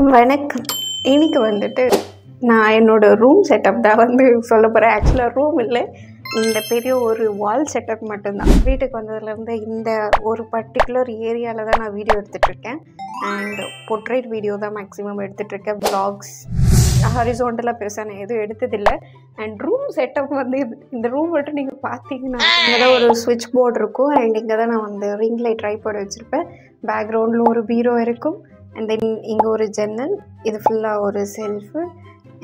வணக்கம். இன்னைக்கு வந்துட்டு நான் என்னோடய ரூம் செட்டப் தான் சொல்ல போகிறேன். ஆக்சுவலாக ரூம் இல்லை, இந்த பெரிய ஒரு வால் செட்டப் மட்டும்தான். வீட்டுக்கு வந்ததுலேருந்து இந்த ஒரு பர்டிகுலர் ஏரியாவில் தான் நான் வீடியோ எடுத்துகிட்ருக்கேன். அண்ட் போர்ட்ரேட் வீடியோ தான் மேக்ஸிமம் எடுத்துகிட்ருக்கேன். வ்ளாக்ஸ் ஹாரிசான்டலாக பெருசாக நான் எதுவும் எடுத்ததில்லை. அண்ட் ரூம் செட்டப் இந்த ரூம் மட்டும் நீங்கள் பார்த்தீங்கன்னா இங்கே தான் ஒரு ஸ்விட்ச் போர்டு இருக்கும். அண்ட் இங்கே தான் நான் ரிங் லைட் ட்ரைபாட் வச்சுருப்பேன். பேக்ரவுண்டில் ஒரு பீரோ இருக்கும். அண்ட் தென் இங்கே ஒரு ஜன்னல், இது ஃபுல்லாக ஒரு செல்ஃபு.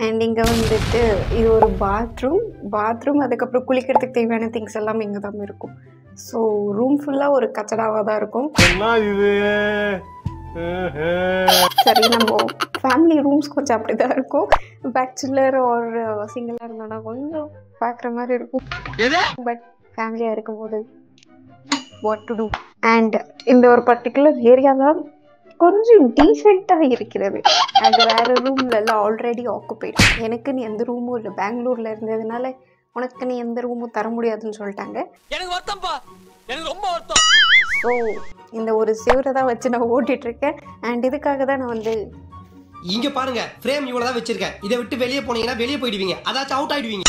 அண்ட் இங்கே வந்துட்டு இது ஒரு பாத்ரூம். அதுக்கப்புறம் குளிக்கிறதுக்கு தேவையான திங்ஸ் எல்லாமே இங்கே தான் இருக்கும். ஸோ ரூம் ஃபுல்லாக ஒரு கச்சடாவாக தான் இருக்கும். சரி, நம்ம ஃபேமிலி ரூம்ஸ் கொஞ்சம் அப்படி தான் இருக்கும். பேச்சுலர் ஒரு சிங்கிளாக இருந்தோன்னா கொஞ்சம் பார்க்குற மாதிரி இருக்கும். பட் ஃபேமிலியாக இருக்கும்போது வாட் டு டூ. அண்ட் இந்த ஒரு பர்டிகுலர் ஏரியா தான் கொஞ்சம் டீசெண்டாக இருக்கிறது. அது வேறு ரூம்லலாம் ஆல்ரெடி ஆக்குபைட். எனக்குன்னு எந்த ரூமும் இல்லை. பெங்களூரில் இருந்ததுனால உனக்குன்னு எந்த ரூமும் தர முடியாதுன்னு சொல்லிட்டாங்க. ஸோ இந்த ஒரு செவரை தான் வச்சு நான் ஓட்டிகிட்ருக்கேன். அண்ட் இதுக்காக தான் நான் இங்க பாருங்க, ஃப்ரேம் இவ்வளவு தான் வச்சிருக்கேன். இதை விட்டு வெளியே போனீங்கன்னா வெளியே போயிடுவீங்க, அதாச்சும் அவுட் ஆயிடுவீங்க.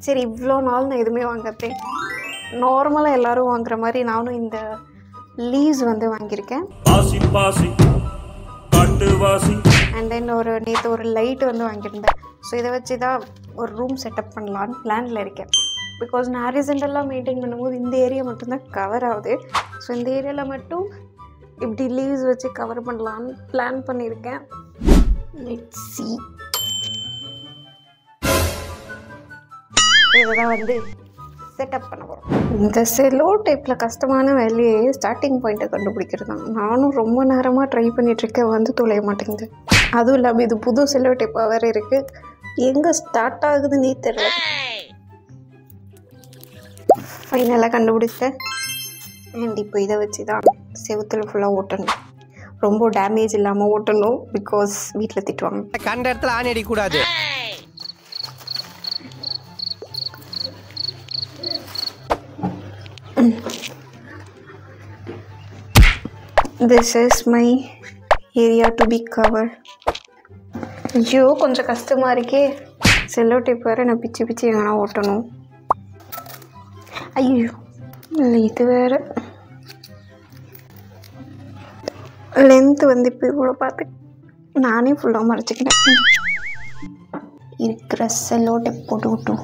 சரி, இவ்வளோ நாள் நான் எதுவுமே வாங்கத்தேன். நார்மலாக எல்லாரும் வாங்குற மாதிரி நானும் இந்த லீவ்ஸ் வாங்கியிருக்கேன். அண்ட் தென் நேற்று ஒரு லைட் வாங்கியிருந்தேன். ஸோ இதை வச்சு தான் ஒரு ரூம் செட்டப் பண்ணலான்னு பிளானில் இருக்கேன். பிகாஸ் நான் ஹாரிசான்டலாக மெயின்டைன் பண்ணும்போது இந்த ஏரியா மட்டும்தான் கவர் ஆகுது. ஸோ இந்த ஏரியாவில் மட்டும் இப்படி லீவ்ஸ் வச்சு கவர் பண்ணலான்னு பிளான் பண்ணியிருக்கேன். Let's see. இதுதான் செட்டப் பண்ண போகிறோம். இந்த செல்லோ டைப்பில் கஷ்டமான வேலையே ஸ்டார்டிங் பாயிண்ட்டை கண்டுபிடிக்கிறது தான். நானும் ரொம்ப நேரமாக ட்ரை பண்ணிகிட்ருக்கேன், தொலைய மாட்டேங்குது. அதுவும் இல்லாமல் இது புது செல்லோ டைப்பாக வேறு இருக்குது. எங்கே ஸ்டார்ட் ஆகுதுன்னே தெரியல. ஃபைனலாக கண்டுபிடிச்சேன். அண்ட் இப்போ இதை வச்சு தான் செவுத்தில் ஃபுல்லாக ஓட்டணும். ரொம்ப டேமேஜ் இல்லாமல் ஓட்டணும், பிகாஸ் வீட்டில் திட்டுவாங்க. கண்ட இடத்துல ஆணி அடிக்கூடாது. This is my area to be covered. ஐயோ, கொஞ்சம் கஷ்டமாக இருக்கே. செல்லோ டேப் வேறு நான் பிச்சு எங்கன்னா ஓட்டணும். ஐயோ, இது வேறு லென்த்து இப்போ இவ்வளோ பார்த்து நானே ஃபுல்லாக மறைச்சிக்கிட்டேன். இருக்கிற செல்லோ டேப் போட்டு விட்டோம்.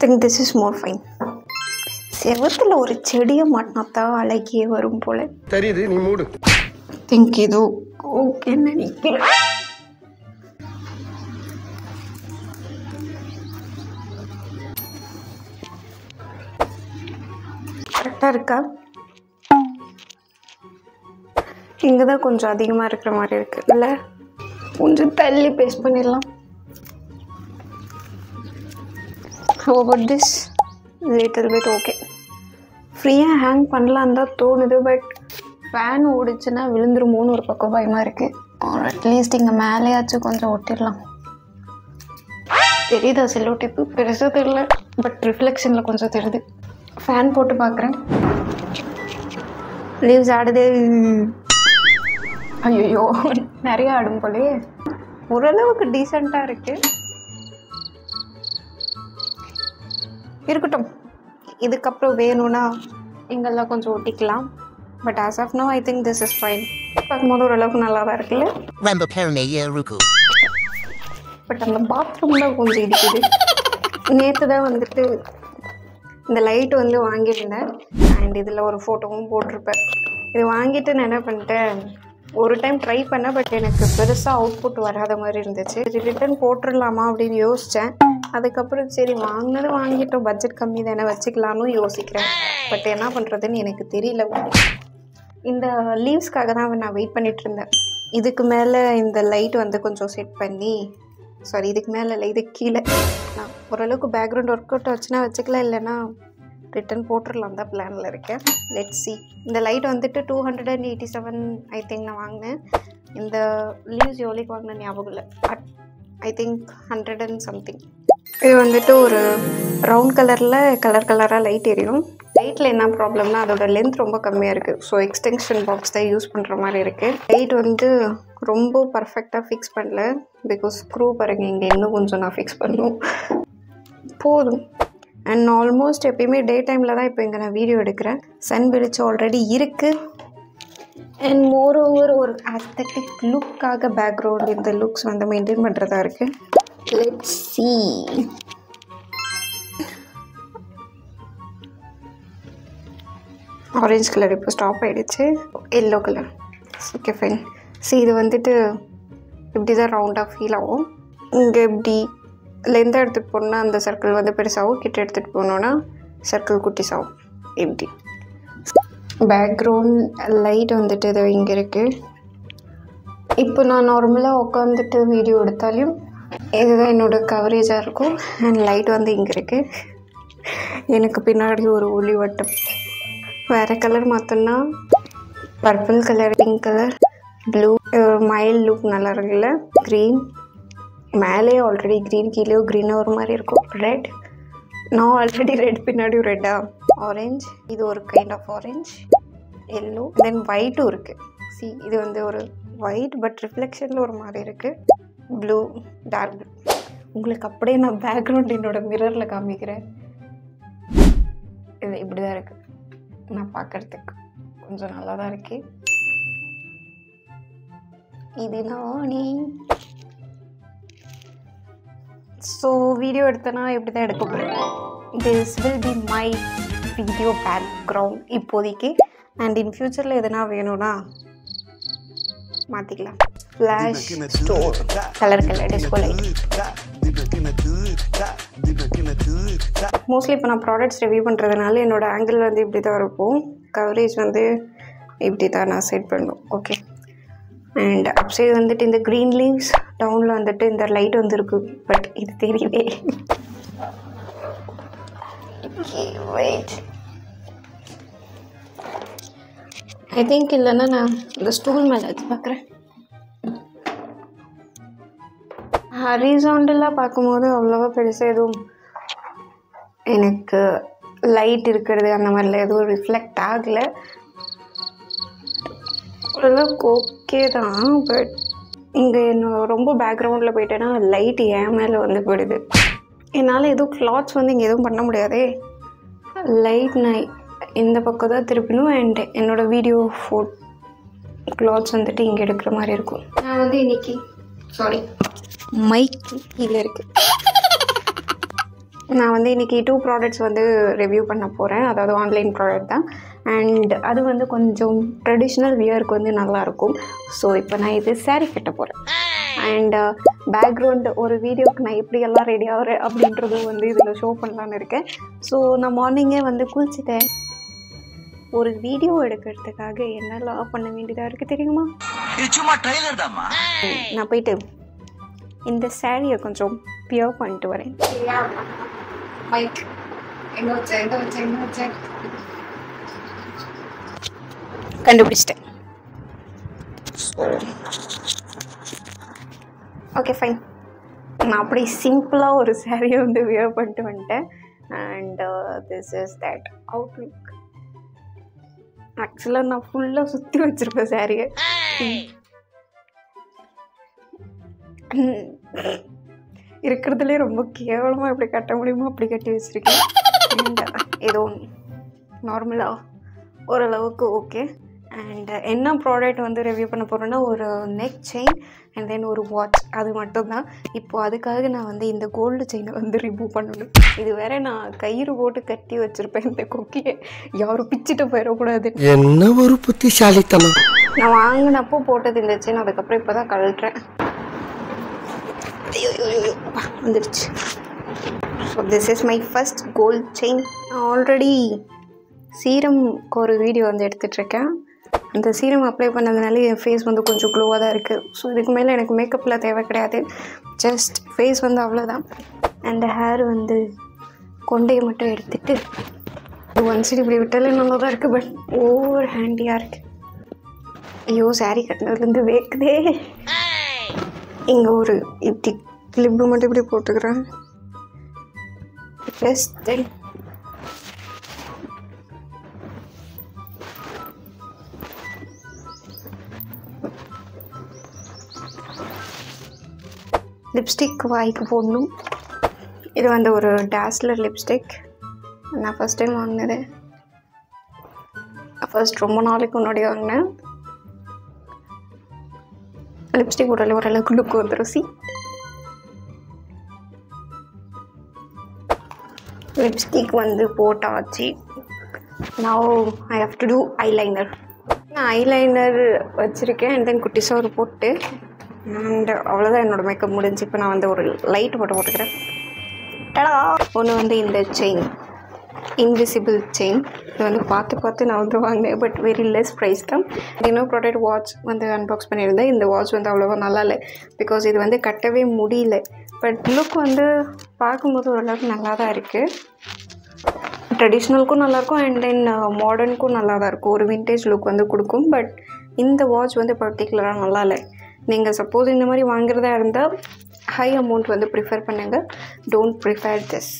Think this is more fine. செவத்தில் ஒரு செடியை மாட்டினாத்தான் அழகியே வரும் போல தெரியுது. நீ மூடு. திங்க் இது ஓகேன்னு நினைக்கிறேன். கரெக்டாக இருக்கா? இங்கே தான் கொஞ்சம் அதிகமாக இருக்கிற மாதிரி இருக்குது இல்லை? கொஞ்சம் தள்ளி பேஸ்ட் பண்ணிடலாம். How about this? Little bit okay. ஃப்ரீயாக ஹேங் பண்ணலான்னு தான் தோணுது. பட் ஃபேன் ஓடிச்சுன்னா விழுந்துருமோன்னு ஒரு பக்கம் பயமாக இருக்குது. அட்லீஸ்ட் இங்கே மேலேயாச்சும் கொஞ்சம் ஒட்டிடலாம். தெரியுதா செல்லோ டிப்பு? பெருசாக தெரியல, பட் ரிஃப்ளெக்ஷனில் கொஞ்சம் தெரியுது. ஃபேன் போட்டு பார்க்குறேன். லீவ்ஸ் ஆடுது. ஐயோ, நிறைய ஆடும் போலே. ஓரளவுக்கு டீசெண்டாக இருக்குது. இருக்கட்டும், இதுக்கப்புறம் வேணும்னா இங்கெல்லாம் கொஞ்சம் ஒட்டிக்கலாம். But as of now I think this is fine. பார்க்கும்போது ஓரளவுக்கு நல்லா தான் இருக்குல்ல. பட் அந்த பாத்ரூம் தான் கொஞ்சம் இடிக்குது. நேற்று தான் இந்த லைட் வாங்கியிருந்தேன். அண்ட் இதில் ஒரு ஃபோட்டோவும் போட்டிருப்பேன். இது வாங்கிட்டு நான் என்ன பண்ணிட்டேன், ஒரு டைம் ட்ரை பண்ணேன். பட் எனக்கு பெருசாக அவுட்புட் வராத மாதிரி இருந்துச்சு. ரிட்டர்ன் போட்டுடலாமா அப்படின்னு யோசித்தேன். அதுக்கப்புறம் சரி, வாங்கிட்டோம், பட்ஜெட் கம்மி தானே, வச்சுக்கலான்னு யோசிக்கிறேன். பட் என்ன பண்ணுறதுன்னு எனக்கு தெரியல. இந்த லீவ்ஸ்க்காக தான் நான் வெயிட் பண்ணிகிட்டு இருந்தேன். இதுக்கு மேலே இந்த லைட் கொஞ்சம் செட் பண்ணி, சாரி இதுக்கு மேலே இல்லை, இதுக்கு கீழே நான் ஓரளவுக்கு பேக்ரவுண்ட் ஒர்க் அவுட் வச்சுன்னா வச்சுக்கலாம், இல்லைன்னா ரிட்டன் போட்டுடலாம் தான் பிளானில் இருக்கேன். Let's see. இந்த லைட் 287 ஐ திங்க் நான் வாங்கினேன். இந்த லீவ்ஸ் எவ்வளோக்கு வாங்கினேன் ஞாபகம் இல்லை. I think 100 and something. இது ஒரு ரவுண்ட் கலரில் கலராக லைட் எரியும். லைட்டில் என்ன ப்ராப்ளம்னா அதோட லென்த் ரொம்ப கம்மியாக இருக்குது. ஸோ எக்ஸ்டென்ஷன் பாக்ஸ் தான் யூஸ் பண்ணுற மாதிரி இருக்குது. லைட் வந்து ரொம்ப பர்ஃபெக்டாக ஃபிக்ஸ் பண்ணல. பிகாஸ் ஸ்க்ரூ பாருங்கள், இங்கே இன்னும் கொஞ்சம் நான் ஃபிக்ஸ் பண்ணணும். போதும். அண்ட் ஆல்மோஸ்ட் எப்பயுமே டே டைமில் தான் இப்போ இங்கே நான் வீடியோ எடுக்கிறேன். சன் வெளிச்சம் ஆல்ரெடி இருக்குது. அண்ட் மோர் ஓவர் ஒரு ஆஸ்தட்டிக் லுக்காக பேக்ரவுண்ட் இந்த லுக்ஸ் வந்து மெயின்டைன் பண்ணுறதா இருக்குது. Let's see. ஆரஞ்ச் கலர் இப்போ ஸ்டாப் ஆகிடுச்சு. Yellow colour. Okay fine. So இது வந்துட்டு இப்படி தான் ரவுண்டாக ஃபீல் ஆகும். இங்கே இப்படி லெந்தாக எடுத்துகிட்டு போனோன்னா அந்த சர்க்கிள் வந்து பெருசாகவும், கிட்ட எடுத்துகிட்டு போனோன்னா சர்க்கிள் குட்டிஸாகும். இப்படி பேக்ரவுண்ட் லைட் வந்துட்டு இது இங்கே இருக்குது. இப்போ நான் நார்மலாக உட்காந்துட்டு வீடியோ எடுத்தாலும் இதுதான் என்னோடய கவரேஜாக இருக்கும். அண்ட் லைட் வந்து இங்கே இருக்குது. எனக்கு பின்னாடி ஒரு ஒளி வட்டம். வேறு கலர் மாற்றோன்னா purple colour, pink colour, blue, mild look நல்லா இருக்குல்ல. க்ரீன் மேலே ஆல்ரெடி க்ரீன், கீழே க்ரீனாக ஒரு மாதிரி இருக்கும். ரெட், நான் ஆல்ரெடி ரெட், பின்னாடியும் ரெட்டா. ஆரஞ்ச், இது ஒரு கைண்ட் ஆஃப் ஆரஞ்ச். எல்லோ, தென் ஒயிட்டும் இருக்குது. சி இது வந்து ஒரு ஒயிட் பட் ரிஃப்ளெக்ஷனில் ஒரு மாதிரி இருக்குது. Blue, dark blue. உங்களுக்கு அப்படியே நான் பேக்ரவுண்ட் என்னோடய மிரரில் காமிக்கிறேன். இது இப்படி தான் இருக்குது. நான் பார்க்குறதுக்கு கொஞ்சம் நல்லா தான் இருக்கு. இது நானே. ஸோ வீடியோ எடுத்தேன்னா இப்படி தான் எடுக்க போகிறேன். This will be my video background இப்போதைக்கு. அண்ட் இன் ஃப்யூச்சரில் எதுனா வேணும்னா மாற்றிக்கலாம். Flash store, colour disco light. Mostly இப்போ நான் ப்ராடக்ட்ஸ் ரிவ்யூ பண்ணுறதுனால என்னோடய ஆங்கிள் வந்து இப்படி தான் இருக்கும். கவரேஜ் வந்து இப்படி தான் நான் செட் பண்ணணும். ஓகே. அண்ட் அப்சைடு வந்துட்டு இந்த க்ரீன் லீவ்ஸ், டவுனில் வந்துட்டு இந்த லைட் வந்துருக்கு. பட் இது தெரியவே. வெயிட், ஐ திங்க் இல்லைன்னா நான் இந்த ஸ்டூல் மேலே வச்சு பார்க்குறேன். ஹரிசாண்டலாக பார்க்கும்போது அவ்வளோவா பெருசாக எதுவும் எனக்கு லைட் இருக்கிறது அந்த மாதிரிலாம் எதுவும் ரிஃப்ளெக்ட் ஆகலை. ஓரளவுக்கு ஓகே தான். பட் இங்கே என்ன ரொம்ப பேக்ரவுண்டில் போயிட்டேன்னா லைட் என் மேலே வந்து போயிடுது. என்னால் எதுவும் கிளாத்ஸ் வந்து இங்கே எதுவும் பண்ண முடியாதே. லைட் நான் இந்த பக்கம் தான் திருப்பினும். அண்ட் என்னோடய வீடியோ கிளாத்ஸ் வந்துட்டு இங்கே எடுக்கிற மாதிரி இருக்கும். நான் வந்து இன்றைக்கி மைக் கீழே இருக்குது. நான் வந்து இன்றைக்கி 2 ப்ராடக்ட்ஸ் வந்து ரிவ்யூ பண்ண போகிறேன். அதாவது ஆன்லைன் ப்ராடக்ட் தான். அண்ட் அது வந்து கொஞ்சம் ட்ரெடிஷ்னல் வியருக்கு வந்து நல்லாயிருக்கும். ஸோ இப்போ நான் இது சாரீ கட்ட போகிறேன். அண்ட் பேக்ரவுண்ட் ஒரு வீடியோவுக்கு நான் எப்படியெல்லாம் ரெடி ஆகிறேன் அப்படின்றதும் வந்து இதில் ஷோ பண்ணலான்னு இருக்கேன். ஸோ நான் மார்னிங்கே வந்து குளிச்சுட்டேன். ஒரு வீடியோ எடுக்கிறதுக்காக என்னெல்லாம் பண்ண வேண்டியதாக இருக்குது தெரியுமா? நான் போயிட்டு இந்த சாரியை கொஞ்சம் பியர் பண்ணிட்டு வரேன். மைக் எங்கே வச்சேன் கண்டுபிடிச்சிட்டேன். Okay fine. நான் அப்படி சிம்பிளாக ஒரு சாரியை வந்து வியர் பண்ணிட்டு வந்துட்டேன். And this is that Outlook. ஆக்சுவலாக நான் ஃபுல்லாக சுற்றி வச்சுருப்பேன் சாரியை. இருக்கிறதுலே ரொம்ப கேவலமாக எப்படி கட்ட முடியுமோ அப்படி கட்டி வச்சுருக்கேன். ஏதோ நார்மலாக ஓரளவுக்கு ஓகே. அண்ட் என்ன ப்ராடக்ட் வந்து ரிவ்யூ பண்ண போகிறேன்னா ஒரு நெக் செயின் அண்ட் தென் ஒரு வாட்ச். அது மட்டும்தான். இப்போது அதுக்காக நான் வந்து இந்த கோல்டு செயினை வந்து ரிமூவ் பண்ணணும். இது வேற நான் கயிறு போட்டு கட்டி வச்சுருப்பேன். இந்த கொக்கியை யாரும் பிச்சுட்டு போயிடக்கூடாது. என்ன ஒரு புத்திசாலித்தனம். நான் வாங்கினப்போ போட்டது இந்த செயின். அதுக்கப்புறம் இப்போ தான் கழட்டுறேன். வந்துடுச்சு. So this is my first gold chain. நான் ஆல்ரெடி சீரம்க்கு ஒரு வீடியோ வந்து எடுத்துகிட்ருக்கேன். அந்த சீரம் அப்ளை பண்ணதுனால என் ஃபேஸ் வந்து கொஞ்சம் க்ளோவாக தான் இருக்குது. ஸோ இதுக்கு மேலே எனக்கு மேக்கப்பில் தேவை கிடையாது. ஜஸ்ட் ஃபேஸ் வந்து அவ்வளோதான். அண்ட் ஹேர் வந்து கொண்டையை மட்டும் எடுத்துகிட்டு ஒன் சைடு இப்படி விட்டாலே நல்லா தான் இருக்குது. பட் ஓவர் ஹேண்டியாக இருக்குது. ஐயோ சாரீ கட்டினதுலேருந்து வேக்குதே. இங்கே ஒரு இப்படி கிளிப்பு மட்டும் இப்படி போட்டுக்கிறேன். ப்ளஸ் தென் லிப்ஸ்டிக் வாய்க்கு போடணும். இது வந்து ஒரு டாஸ்லர் லிப்ஸ்டிக். நான் ஃபஸ்ட் டைம் வாங்கினது. ஃபர்ஸ்ட் ரொம்ப நாளைக்கு முன்னாடி வாங்கினேன். லிப்ஸ்டிக் போட்டாலே ஓரளவுக்கு லுக் வந்துடும். லிப்ஸ்டிக் வந்து போட்டாச்சு. Now I have to do eyeliner. நான் ஐலைனர் வச்சுருக்கேன் அண்ட் தென் குட்டிஸாக ஒரு போட்டு அண்ட் அவ்வளோதான் என்னோடய மேக்கப் முடிஞ்சு. இப்போ நான் வந்து ஒரு லைட் மட்டும் போட்டுக்கிறேன். டடா! ஒன்று வந்து இந்த செயின், இன்விசிபிள் செயின். இது வந்து பார்த்து நான் வந்து வாங்கினேன். பட் வெரி லெஸ் ப்ரைஸ் தான். இன்னொரு ப்ராடக்ட் வாட்ச் வந்து அன்பாக்ஸ் பண்ணியிருந்தேன். இந்த வாட்ச் வந்து அவ்வளோவா நல்லா இல்லை. பிகாஸ் இது வந்து கட்டவே முடியல. பட் லுக் வந்து பார்க்கும்போது ஓரளவுக்கு நல்லா தான் இருக்குது. ட்ரெடிஷ்னலுக்கும் நல்லாயிருக்கும் அண்ட் தென் மாடர்னுக்கும் நல்லா தான் இருக்கும். ஒரு விண்டேஜ் லுக் வந்து கொடுக்கும். பட் இந்த வாட்ச் வந்து பர்டிகுலராக நல்லா இல்லை. நீங்கள் சப்போஸ் இந்த மாதிரி வாங்குறதா இருந்தால் ஹை அமௌண்ட் வந்து ப்ரிஃபர் பண்ணுங்கள். Don't prefer this.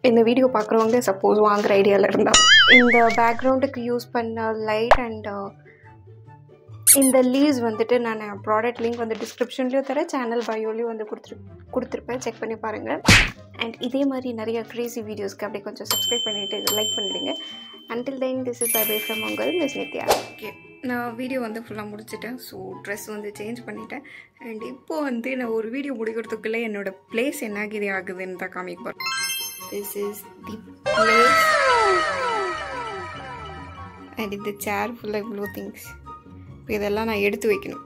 இந்த வீடியோ பார்க்குறவங்க சப்போஸ் வாங்குகிற ஐடியாவில் இருந்தால் இந்த பேக்ரவுண்டுக்கு யூஸ் பண்ண லைட் அண்ட் இந்த லீவ்ஸ் வந்துட்டு நான் ப்ராடக்ட் லிங்க் வந்து டிஸ்கிரிப்ஷன்லேயும் தரேன், சேனல் பயோலையும் வந்து கொடுத்துருப்பேன். செக் பண்ணி பாருங்கள். அண்ட் இதே மாதிரி நிறைய க்ரேசி வீடியோஸ்க்கு அப்படி கொஞ்சம் சப்ஸ்கிரைப் பண்ணிவிட்டு லைக் பண்ணிவிடுங்க. Until then this is by from உங்கள் மிஸ் நித்யா. ஓகே, நான் வீடியோ வந்து ஃபுல்லாக முடிச்சிட்டேன். ஸோ ட்ரெஸ் வந்து சேஞ்ச் பண்ணிட்டேன். அண்ட் இப்போது வந்து நான் ஒரு வீடியோ முடிக்கிறதுக்குள்ளே என்னோடய பிளேஸ் என்ன ஆகுதுன்னு தான் காமிக்க போகிறேன். This is the place. And இந்த chair full of blue things. இப்போ இதெல்லாம் நான் எடுத்து வைக்கணும்.